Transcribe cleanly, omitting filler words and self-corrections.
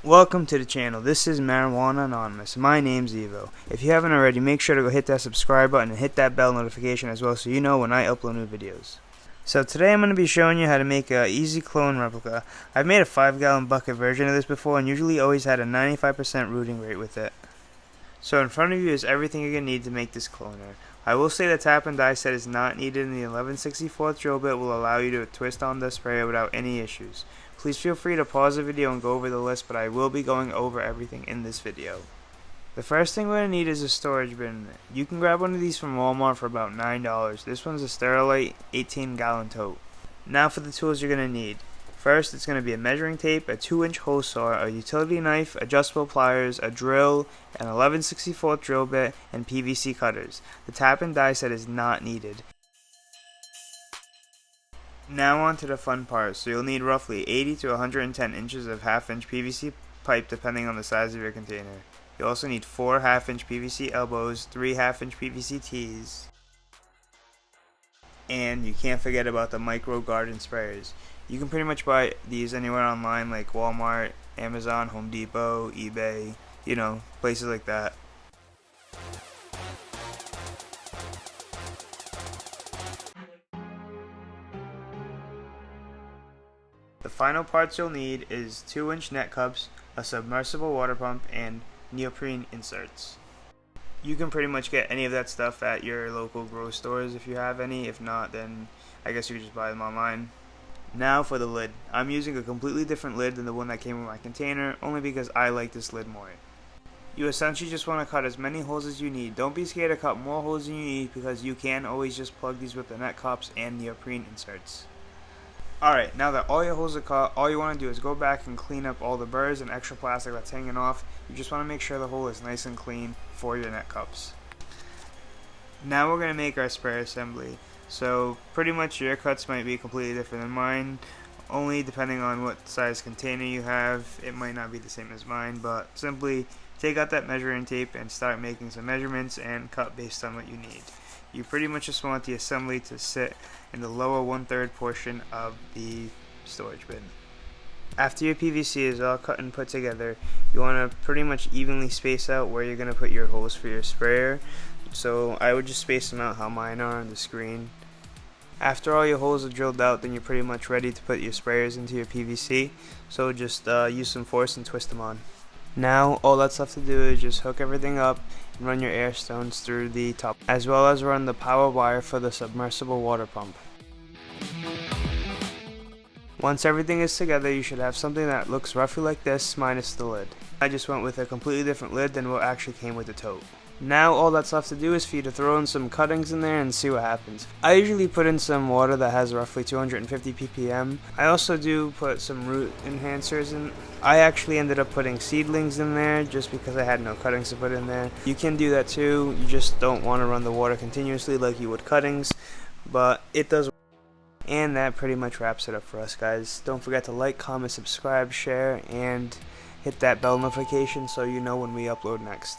Welcome to the channel. This is Marijuana Anonymous. My name's Evo. If you haven't already, make sure to go hit that subscribe button and hit that bell notification as well so you know when I upload new videos. So today I'm going to be showing you how to make an easy clone replica. I've made a 5-gallon bucket version of this before and usually always had a 95% rooting rate with it. So in front of you is everything you're going to need to make this cloner. I will say the tap and die set is not needed, and the 11/64 drill bit will allow you to twist on the sprayer without any issues. Please feel free to pause the video and go over the list, but I will be going over everything in this video. The first thing we're going to need is a storage bin. You can grab one of these from Walmart for about $9. This one's a Sterilite 18-gallon tote. Now for the tools you're going to need. First, it's going to be a measuring tape, a 2-inch hole saw, a utility knife, adjustable pliers, a drill, an 11/64 drill bit, and PVC cutters. The tap and die set is not needed. Now on to the fun part. So you'll need roughly 80 to 110 inches of half-inch PVC pipe depending on the size of your container. You'll also need 4 half-inch PVC elbows, 3 half-inch PVC tees, and you can't forget about the micro garden sprayers. You can pretty much buy these anywhere online like Walmart, Amazon, Home Depot, eBay, places like that. The final parts you'll need is 2-inch net cups, a submersible water pump, and neoprene inserts. You can pretty much get any of that stuff at your local grocery stores if you have any. If not, then I guess you can just buy them online. Now for the lid. I'm using a completely different lid than the one that came with my container, only because I like this lid more. You essentially just want to cut as many holes as you need. Don't be scared to cut more holes than you need, because you can always just plug these with the net cups and neoprene inserts. Alright, now that all your holes are cut, all you want to do is go back and clean up all the burrs and extra plastic that's hanging off. You just want to make sure the hole is nice and clean for your net cups. Now we're going to make our sprayer assembly. So pretty much your cuts might be completely different than mine, only depending on what size container you have. It might not be the same as mine, but simply take out that measuring tape and start making some measurements and cut based on what you need. You pretty much just want the assembly to sit in the lower 1/3 portion of the storage bin. After your PVC is all cut and put together, you want to pretty much evenly space out where you're going to put your holes for your sprayer. So I would just space them out how mine are on the screen. After all your holes are drilled out, then you're pretty much ready to put your sprayers into your PVC. So just use some force and twist them on. Now all that's left to do is just hook everything up and run your air stones through the top, as well as run the power wire for the submersible water pump. Once everything is together, you should have something that looks roughly like this minus the lid. I just went with a completely different lid than what actually came with the tote. Now all that's left to do is for you to throw in some cuttings in there and see what happens. I usually put in some water that has roughly 250 ppm. I also do put some root enhancers in. I actually ended up putting seedlings in there just because I had no cuttings to put in there. You can do that too, you just don't want to run the water continuously like you would cuttings, but it does work. And that pretty much wraps it up for us, guys. Don't forget to like, comment, subscribe, share, and hit that bell notification so you know when we upload next.